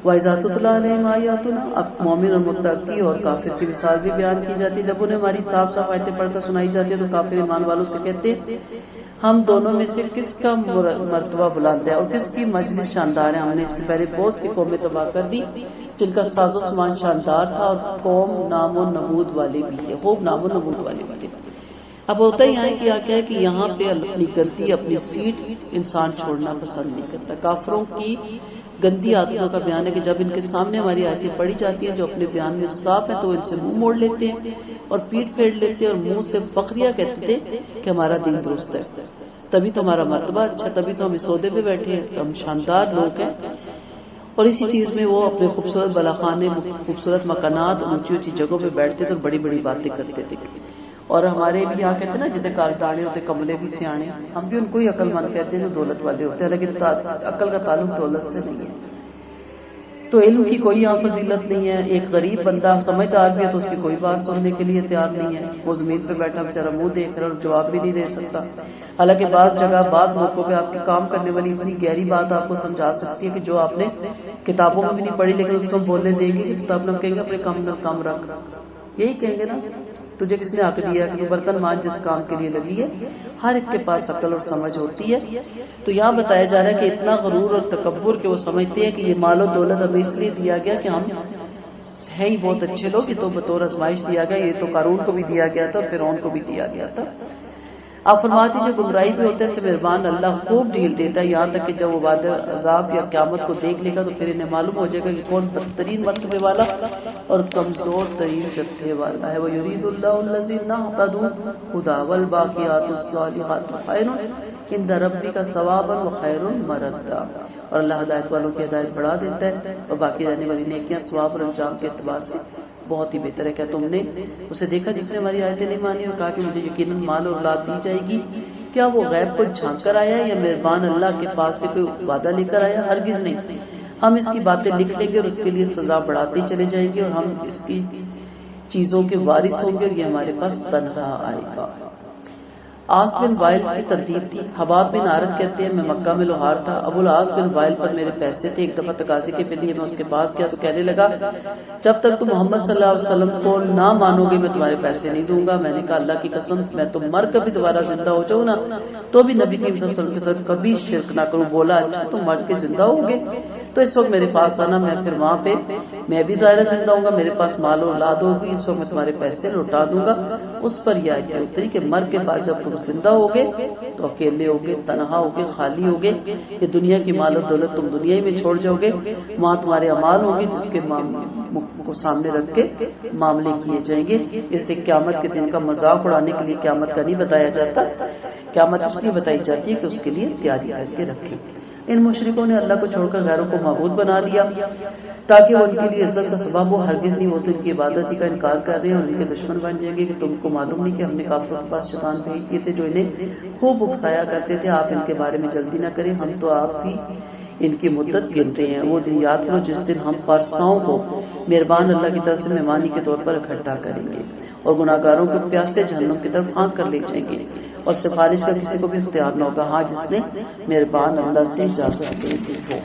وَإِذَا تُتْلَىٰ عَلَيْهِمْ آيَاتُنَا، اب مومن اور متقی اور کافر کی مثال بھی بیان کی جاتی ہے۔ جب انہیں ہماری صاف صاف آیتیں پڑھ کر سنائی جاتی ہے تو کافر ایمان والوں سے کہتے ہیں ہم دونوں میں سے کس کا مرتبہ بلند ہے اور کس کی مجلس شاندار ہے، ہم نے اس سے پہلے بہت سی قومیں تباہ کر دی جن کا ساز و سامان شاندار تھا اور قوم نام و نمود والے بھی تھے، خوب نام و نمود والے بھی تھے۔ اب ہوتا ہی ہے کہ کہ یہاں پہ اپنی غلطی، اپنی سیٹ انسان چھوڑنا پسند نہیں کرتا۔ کافروں کی گندی عادتوں کا بیان ہے کہ جب ان کے سامنے ہماری آیتیں پڑھی جاتی ہیں جو اپنے بیان میں صاف ہے تو ان سے منہ موڑ لیتے ہیں اور پیٹ پھیر لیتے ہیں اور منہ سے فخریہ کہتے تھے کہ ہمارا دین درست ہے، تبھی تو ہمارا مرتبہ اچھا، تبھی تو ہم اس عہدے پہ بیٹھے ہیں، ہم شاندار لوگ ہیں۔ اور اسی چیز میں وہ اپنے خوبصورت بالاخانے، خوبصورت مکانات، اونچی اونچی جگہوں پہ بیٹھتے تھے اور بڑی بڑی باتیں کرتے تھے۔ اور ہمارے بھی یہاں کہتے ہیں نا جتنے کاردانے ہوتے کملے بھی سیانے، ہم بھی ان کو ہی عقل مند کہتے ہیں جو دولت والے ہوتے ہیں، لیکن عقل کا تعلق دولت سے نہیں ہے۔ تو علم کی کوئی یہاں فضیلت نہیں ہے. ایک غریب بندہ سمجھدار بھی ہے تو اس کی کوئی بات سننے کے لیے تیار نہیں ہے. وہ زمین پہ بیٹھا بیچارہ منہ دیکھ رہا اور جواب بھی نہیں دے سکتا. حالانکہ بعض جگہ بعض موقعوں پہ آپ کے کام کرنے والی اتنی گہری بات آپ کو سمجھا سکتی ہے کہ جو آپ نے کتابوں میں بھی نہیں پڑھی, لیکن اس کو ہم بولنے دیں گے کتاب میں کہیں گے اپنے کام رکھ. یہی کہیں گے نا, تجھے کس نے حق دیا کہ برتن مانج جس کام کے لیے لگی ہے. ہر ایک کے پاس عقل اور سمجھ ہوتی ہے. تو یہاں بتایا جا رہا ہے کہ اتنا غرور اور تکبر کہ وہ سمجھتے ہیں کہ یہ مال و دولت ہمیں اس لیے دیا گیا کہ ہم ہیں ہی بہت اچھے لوگ, یہ تو بطور آزمائش دیا گیا. یہ تو قارون کو بھی دیا گیا تھا اور فرعون کو بھی دیا گیا تھا. آپ فرماتے ہیں جو گمراہی بھی ہوتا ہے اس سے مہربان اللہ خوب ڈھیل دیتا ہے, یہاں تک کہ جب وہ بعد عذاب یا قیامت کو دیکھ لے گا تو پھر انہیں معلوم ہو جائے گا کہ کون بدترین مرتبے والا اور کمزور ترین جتھے والا ہے. وَيُرِيدُ اللَّهُ الَّذِينَ اهْتَدُوا هُدًى وَالْبَاقِيَاتُ الصَّالِحَاتُ خَيْرٌ عِندَ رَبِّكَ ثَوَابًا وَخَيْرٌ مَرَدًّا. اور اللہ ہدایت والوں کی ہدایت بڑھا دیتا ہے اور باقی رہنے والی نیکیاں ثواب اور انجام کے اعتبار سے بہت ہی بہتر ہے. کیا تم نے اسے دیکھا جس نے ہماری آیتیں نہیں مانی اور کہا کہ مجھے یقیناً مال اور اولاد دی جائے گی؟ کیا وہ غیب کو جھانک کر آیا یا مہربان اللہ کے پاس سے کوئی وعدہ لے کر آیا؟ ہرگز نہیں. ہم اس کی باتیں لکھ لیں گے اور اس کے لیے سزا بڑھاتے چلے جائیں گے اور ہم اس کی چیزوں کے وارث ہوں گے اور یہ ہمارے پاس تنہا آئے گا. عاص بن وائل کی ترتیب تھی. حباب بن عارض کہتے ہیں میں مکہ میں لوہار تھا. ابو العاص بن وائل پر میرے پیسے تھے. ایک دفعہ تقاضے کے لیے میں اس کے پاس گیا تو کہنے لگا جب تک تم محمد صلی اللہ علیہ وسلم کو نہ مانو گے میں تمہارے پیسے نہیں دوں گا. میں نے کہا اللہ کی قسم میں تو مر کبھی دوبارہ زندہ ہو جاؤں نا تو بھی نبی کریم صلی اللہ علیہ وسلم کے ساتھ کبھی شرک نہ کروں. بولا اچھا تم مر کے زندہ ہوگے تو اس وقت میرے پاس آنا, میں پھر وہاں پہ میں بھی ظاہر زندہ ہوں گا, میرے پاس مال و اولاد ہوگی, اس وقت میں تمہارے پیسے لوٹا دوں گا. اس پر یہ آیت اتری کہ مر کے بعد جب تم زندہ ہوگے تو اکیلے ہوگے, تنہا ہوگے, خالی ہوگے. یہ دنیا کی مال و دولت تم دنیا ہی میں چھوڑ جاؤ گے. وہاں تمہارے اعمال ہوں گے جس کے کو سامنے رکھ کے معاملے کیے جائیں گے. اس لیے قیامت کے دن کا مذاق اڑانے کے لیے قیامت کا نہیں بتایا جاتا. قیامت اس لیے بتائی جاتی ہے کہ اس کے لیے تیاری کر کے رکھیں. ان مشرکوں نے اللہ کو چھوڑ کر غیروں کو معبود بنا دیا تاکہ وہ ان کے لیے عزت کا سبب ہو. ہرگز نہیں, وہ تو ان کی عبادت ہی کا انکار کر رہے ہیں اور ان کے دشمن بن جائیں گے. کہ تم کو معلوم نہیں کہ ہم نے کافروں کے پاس شیطان بھیج دیے تھے جو انہیں خوب اکسایا کرتے تھے آپ ان کے بارے میں جلدی نہ کریں, ہم تو آپ ہی ان کی مدت گن رہے ہیں. وہ دن یاد کرو جس دن ہم پرساؤں کو مہربان اللہ کی طرف سے مہمانی کے طور پر اکٹھا کریں گے اور گناہگاروں کو پیاسے جہنم کی طرف ہانک کر لے جائیں گے اور سفارش کا کسی کو بھی اختیار نہ ہوگا ہاں جس نے مہربان اللہ سے اجازت دے دی ہو.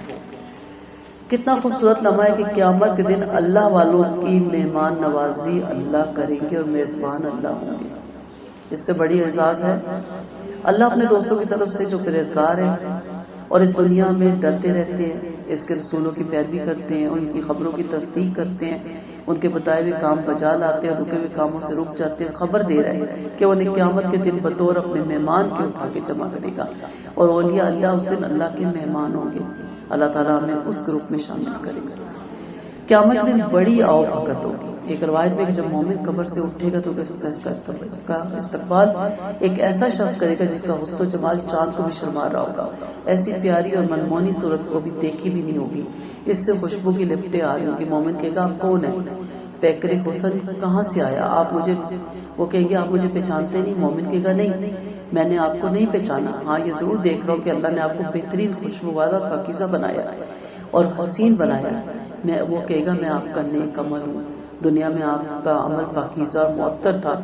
کتنا خوبصورت لمحہ ہے کہ قیامت کے دن اللہ والوں کی مہمان نوازی اللہ کریں گے اور میزبان اللہ ہوں گے. اس سے بڑی اعزاز ہے. اللہ اپنے دوستوں کی طرف سے جو پرہیزگار ہیں اور اس دنیا میں ڈرتے رہتے ہیں, اس کے رسولوں کی پیروی کرتے ہیں, ان کی خبروں کی تصدیق کرتے ہیں, ان کے بتائے ہوئے کام بجا لاتے ہیں, رکے ہوئے کاموں سے رک جاتے ہیں, خبر دے رہے ہیں کہ انہیں قیامت کے دن بطور اپنے مہمان کے اٹھا کے جمع کرے گا اور اولیاء اللہ اس دن اللہ کے مہمان ہوں گے. اللہ تعالیٰ ہمیں اس گروپ میں شامل کرے گا. قیامت دن بڑی آؤ بھگت ہوگی. ایک روایت میں کہ جب مومن قبر سے اٹھے گا تو اس کا استقبال ایک ایسا شخص کرے گا جس کا حسن و جمال چاند کو بھی شرما رہا ہوگا. ایسی پیاری اور منمونی صورت کو بھی دیکھی بھی نہیں ہوگی. اس سے خوشبو کی لپٹیں آ رہی ہوں گی. مومن کہے گا آپ کون ہیں؟ پیکر حسن کہاں سے آیا آپ مجھے؟ وہ کہیں گے آپ مجھے پہچانتے نہیں. مومن کہے گا نہیں میں نے آپ کو نہیں پہچانا, ہاں یہ ضرور دیکھ رہا ہوں کہ اللہ نے آپ کو بہترین خوشبو والا پاکیزہ بنایا اور حسین بنایا. وہ کہے گا میں آپ کا نیک عمل ہوں, دنیا میں آپ کا عمل پاکیزہ معطر تھا,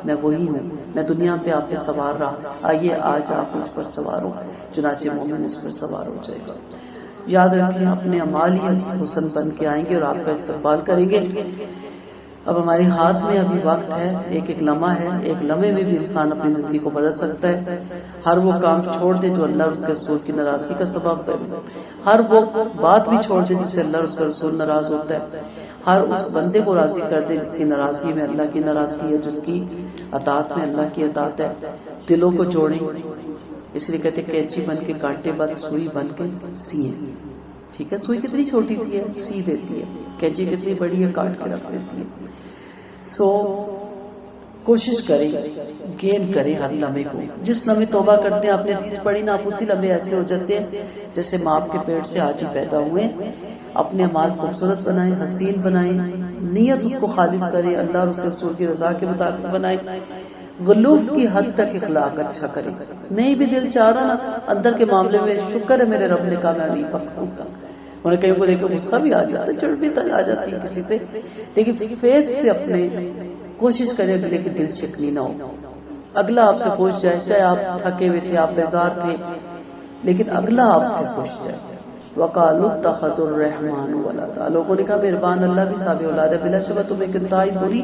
میں وہی ہوں, میں دنیا پہ آپ پہ سوار رہا, آئیے آج آپ مجھ پر سوار ہو. چنانچہ مومن اس پر سوار ہو جائے گا. یاد رکھیں اپنے اعمال ہی حسن بن کے آئیں گے اور آپ کا استقبال کریں گے. اب ہمارے ہاتھ میں ابھی وقت ہے, ایک ایک لمحہ ہے. ایک لمحے میں بھی انسان اپنی زندگی کو بدل سکتا ہے. ہر وہ کام چھوڑ دے جو اللہ اور اس کے رسول کی ناراضگی کا سبب بنے. ہر وہ بات بھی چھوڑ دے جس سے اللہ اور اس کا رسول ناراض ہوتا ہے. ہر اس بندے کو راضی کر دے جس کی ناراضگی میں اللہ کی ناراضگی ہے, جس کی اطاعت میں اللہ کی اطاعت ہے. دلوں کو جوڑیں, اس لیے کہتے کینچی بن کے کانٹے بن سوئی بن کے سیے. ٹھیک ہے, سوئی کتنی چھوٹی سی ہے سی دیتی ہے, کینچی کتنی بڑی ہے کاٹ کے رکھ دیتی ہے. سو کوشش کریں, گین کریں ہر لمحے کو. جس لمحے توبہ کرتے ہیں, آپ نے حدیث پڑھی نا, آپ اسی لمحے ایسے ہو جاتے ہیں جیسے ماں کے پیٹ سے آج ہی پیدا ہوئے. اپنے اعمال خوبصورت بنائیں, حسین بنائیں, نیت اس کو خالص کریں, اللہ اور اس کے رسول کی رضا کے مطابق بنائیں. غلوف کی حد تک اخلاق اچھا کریں. نہیں بھی دل چاہ رہا نا اندر کے معاملے میں, شکر ہے میرے رب نے کہا میں نہیں پکڑوں گا, انہیں کہیں کو دیکھ کے غصہ بھی آ جاتا ہے، چڑ بھی آ جاتی ہے کسی سے، لیکن فیس سے اپنے کوشش کرے اگلے کی دل شکنی نہ ہو. اگلا آپ سے پوچھ جائے، چاہے آپ تھکے ہوئے تھے، آپ بیزار تھے، لیکن اگلا آپ سے پوچھ جائے. وَقَالُوا اتَّخَذُوا الرَّحْمَٰنَ وَلَدًا، لوگوں نے کہا مہربان اللہ بھی صاحب اولاد ہے. بلا شبہ تم ایک انتہائی بری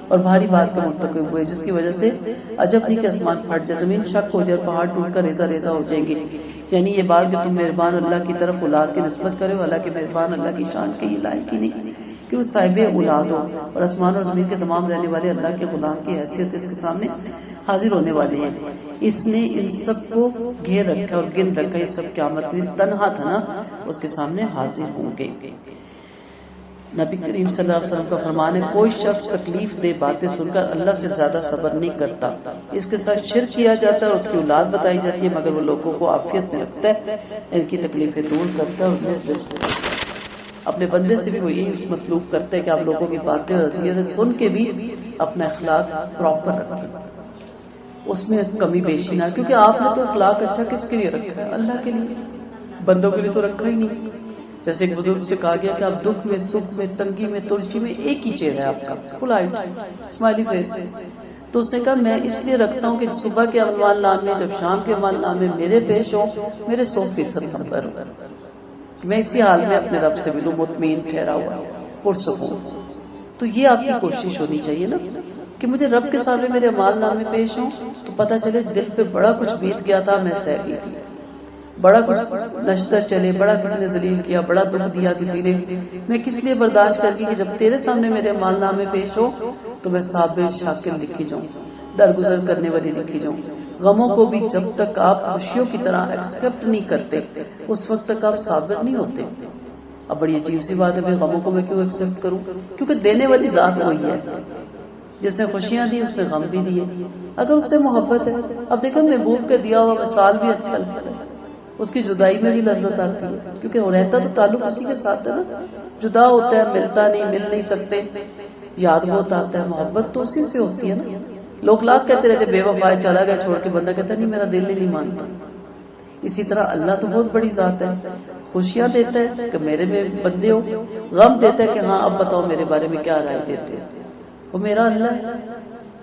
اور بھاری بات کے مرتکب ہوئے، جس کی وجہ سے عجب نہیں کہ آسمان پھٹ جائے، زمین شک ہو جائے اور پہاڑ ٹوٹ کر ریزہ ریزہ ہو جائیں گے. یعنی یہ بات کہ تم مہربان اللہ کی طرف اولاد کی نسبت کرے ہو، حالانکہ مہربان اللہ کی شان کے یہ لائق ہی نہیں کہ وہ صاحب اولاد ہو، اور آسمان اور زمین کے تمام رہنے والے اللہ کے غلام کی حیثیت اس کے سامنے حاضر ہونے والے ہیں. اس نے ان سب کو گھیر رکھا اور گن رکھا، یہ سب قیامت میں تنہا تھا نا، اس کے سامنے حاضر ہوں گے. نبی کریم صلی اللہ علیہ وسلم کا فرمان ہے، کوئی شخص تکلیف دہ باتیں سن کر اللہ سے زیادہ صبر نہیں کرتا. اس کے ساتھ شرک کیا جاتا ہے اور اس کی اولاد بتائی جاتی ہے، مگر وہ لوگوں کو عافیت میں رکھتا ہے، ان کی تکلیفیں دور کرتا ہے اور انہیں رزق دیتا ہے. اپنے بندے سے بھی وہ یہی مطلوب کرتے ہیں کہ آپ لوگوں کی باتیں اور نصیحتیں سن کے بھی اپنا اخلاق پراپر رکھیں، اس میں کمی بیشی نہ، کیونکہ آپ نے تو اخلاق اچھا کس کے لیے رکھا ہے؟ اللہ کے لیے، بندوں کے لیے تو رکھا ہی نہیں. جیسے ایک بزرگ سے کہا گیا کہ آپ دکھ میں، سکھ میں، تنگی میں، ترشی میں ایک ہی چہرہ ہے آپ کا، پولائٹ اسمائلی فیس. تو اس نے کہا میں اس لیے رکھتا ہوں کہ صبح کے اعمال نامے جب شام کے اعمال نامے میرے پیش ہو، میرے 100% نمبر ہو، میں اسی حال میں اپنے رب سے ملوں، مطمئن ٹھہرا ہوا پرسکون. تو یہ آپ کی کوشش ہونی چاہیے نا کہ مجھے رب کے سامنے میرے اعمال نامے پیش ہوں تو پتہ چلے دل پہ بڑا کچھ بیت گیا تھا، میں سہ گئی تھی، بڑا کچھ نشتر چلے، بڑا کسی نے ذلیل کیا، بڑا دکھ دیا کسی نے، میں کس لیے برداشت کر گئی کہ جب تیرے سامنے میرے اعمال نامے پیش ہو تو میں صابر شاکر لکھی جاؤں، درگزر کرنے والی لکھی جاؤں. غموں کو بھی جب تک آپ خوشیوں کی طرح ایکسپٹ نہیں کرتے اس وقت تک آپ صابر نہیں ہوتے. اب بڑی عجیب سی بات ہے، میں غموں کو میں کیوں ایکسپٹ کروں؟ کیونکہ دینے والی ذات وہی ہے، جس نے خوشیاں دی اس نے غم بھی دیے. اگر اس سے محبت ہے، اب دیکھو محبوب کے دیا ہوا مثال بھی اچھا لگتا ہے، اس کی جدائی میں بھی لذت آتی ہے، کیونکہ وہ رہتا تو تعلق اسی کے ساتھ ہے نا. جدا ہوتا ہے، ملتا نہیں، مل نہیں سکتے، یاد بہت آتا ہے، محبت تو اسی سے ہوتی ہے نا. لوگ لاکھ کہتے رہتے بے وفا چلا گیا چھوڑ کے، بندہ کہتا نہیں میرا دل ہی نہیں مانتا. اسی طرح اللہ تو بہت بڑی ذات ہے، خوشیاں دیتا ہے کہ میرے میں بندے ہو، غم دیتا ہے کہ ہاں اب بتاؤ میرے بارے میں کیا رائے دیتے ہیں. وہ میرا اللہ ہے،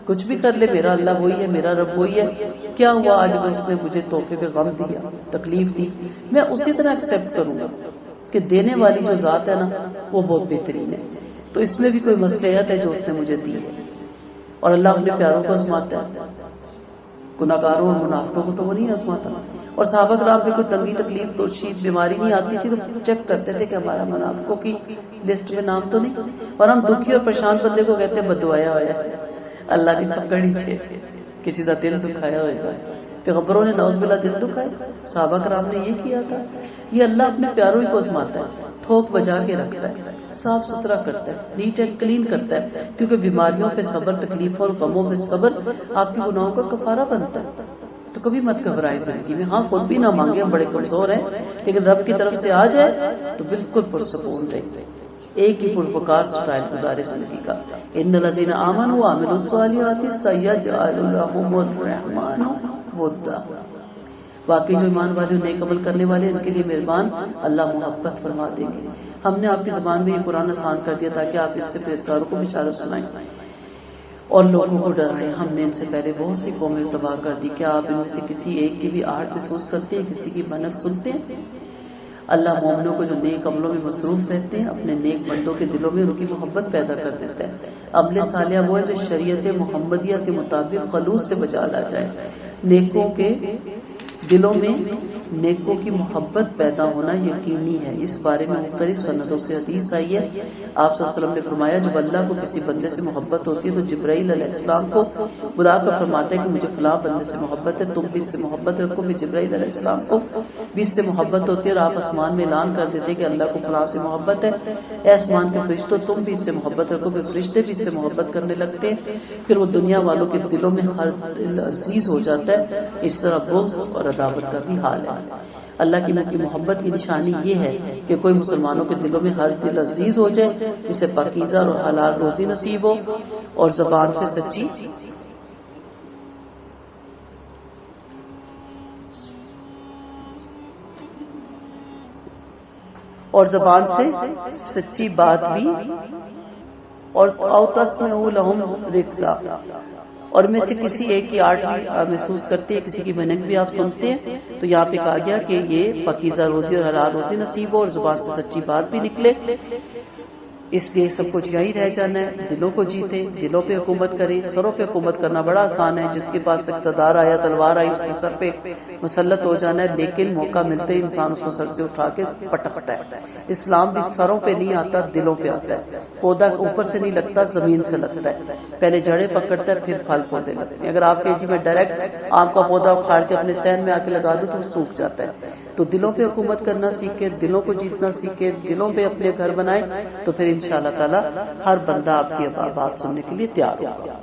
کچھ بھی کر لے میرا اللہ وہی ہے، میرا رب وہی ہے. کیا ہوا آج میں اس نے مجھے تحفے پہ غم دیا، تکلیف دی، میں اسی طرح ایکسپٹ کروں گا کہ دینے والی جو ذات ہے نا وہ بہت بہترین ہے. تو اس میں بھی کوئی مصلحت ہے جو اس نے مجھے دی ہے. اور اللہ اپنے پیاروں کو آزماتا ہے، گناہگاروں اور منافقوں کو تو وہ نہیں آزماتا. اور صحابہ کرام پہ کوئی تنگی تکلیف ترشی بیماری نہیں آتی تھی تو چیک کرتے تھے کہ ہمارا منافقوں کی لسٹ میں نام تو نہیں. اور ہم دکھی اور پریشان بندے کو کہتے ہیں بددعایا ہوا ہے، اللہ کی پکڑی چھے کسی کا دل دکھایا ہوئے بس. پیغمبروں نے نعوذ باللہ دل دکھائے، صحابہ کرام نے یہ کیا تھا. یہ اللہ اپنے پیاروں کو آزماتا ہے، ٹھوک بجا کے رکھتا ہے، صاف ستھرا کرتا ہے، نیٹ اینڈ کلین کرتا ہے، کیونکہ بیماریوں پہ صبر، تکلیفوں اور غموں پہ صبر آپ کے گناہوں کا کفارہ بنتا ہے. تو کبھی مت گھبرائے زندگی میں. ہاں خود بھی نہ مانگے، ہم بڑے کمزور ہیں، لیکن رب کی طرف سے آ جائے تو بالکل پرسکون رہے. ایک ہی پرپکار سٹائل گزارے زندگی کا. ان الذین آمنوا وعملوا الصالحات سیجعل لهم الرحمن ودا. واقعی جو ایمان والے نیک عمل کرنے والے ان کے لیے مہربان اللہ محبت فرما دیں گے. ہم نے آپ کی زبان میں یہ قرآن آسان کر دیا تاکہ آپ اس سے پرہیزگاروں کو بشارت سنائیں اور لوگوں کو ڈرائیں. ہم نے ان سے پہلے بہت سی قومیں تباہ کر دی، کیا آپ ان میں سے کسی ایک کی بھی آہٹ محسوس کرتے ہیں، کسی کی بھنک سنتے ہیں؟ اللہ مومنوں کو جو نیک عملوں میں مصروف رہتے ہیں اپنے نیک بندوں کے دلوں میں ان کی محبت پیدا کر دیتا ہے. عمل صالح وہ ہے جو شریعت محمدیہ کے مطابق خلوص سے بجا لا جائے. نیکوں کے دلوں میں نیکوں کی محبت پیدا ہونا یقینی ہے. اس بارے میں مختلف سندوں سے حدیث آئی ہے. آپ صلی اللہ علیہ وسلم نے فرمایا جب اللہ کو کسی بندے سے محبت ہوتی ہے تو جبرائیل علیہ السلام کو بلا کر فرماتا ہے کہ مجھے فلاں بندے سے محبت ہے، تم بھی اس سے محبت رکھو. بھی جبرائیل علیہ السلام کو بھی اس سے محبت ہوتی ہے اور آپ آسمان میں اعلان کر دیتے کہ اللہ کو فلاں سے محبت ہے، اے آسمان کے فرشتوں تم بھی اس سے محبت رکھو. پھر فرشتے بھی اس سے محبت کرنے لگتے ہیں. پھر وہ دنیا والوں کے دلوں میں ہر دل عزیز ہو جاتا ہے. اس طرح بغض اور عداوت کا بھی حال ہے. اللہ کی محبت کی نشانی یہ ہے کہ کوئی مسلمانوں کے دلوں میں ہر دل عزیز ہو جائے، جسے پاکیزہ اور حلال روزی نصیب ہو اور زبان سے سچی اور زبان سے سچی بات بھی، اور اوتسمعوا لهم رکزا، اور میں سے کسی ایک کی آٹھ بھی محسوس کرتے ہیں، کسی کی محنت بھی آپ سنتے ہیں. تو یہاں پہ کہا گیا کہ یہ پاکیزہ روزی اور حلال روزی نصیب ہو اور زبان سے سچی بات بھی نکلے. اس لیے سب کچھ یہی رہ جانا ہے، دلوں کو جیتے، دلوں پہ حکومت کرے. سروں پہ حکومت کرنا بڑا آسان ہے، جس کے پاس اقتدار آیا، تلوار آئی، اس کے سر پہ مسلط ہو جانا ہے، لیکن موقع ملتے ہی انسان اس کو سر سے اٹھا کے پٹکتا ہے. اسلام بھی سروں پہ نہیں آتا، دلوں پہ آتا ہے. پودا اوپر سے نہیں لگتا، زمین سے لگتا ہے. پہلے جڑیں پکڑتا ہے، پھر پھل پودے لگتے ہیں. اگر آپ کے جی میں ڈائریکٹ آم کا پودا اکھاڑ کے اپنے سین میں آ کے لگا دو تو وہ سوکھ جاتا ہے. تو دلوں پہ حکومت کرنا سیکھے، دلوں کو جیتنا سیکھے، دلوں پہ اپنے گھر بنائے، تو پھر انشاءاللہ تعالی ہر بندہ آپ کی بات سننے کے لیے تیار ہوگا.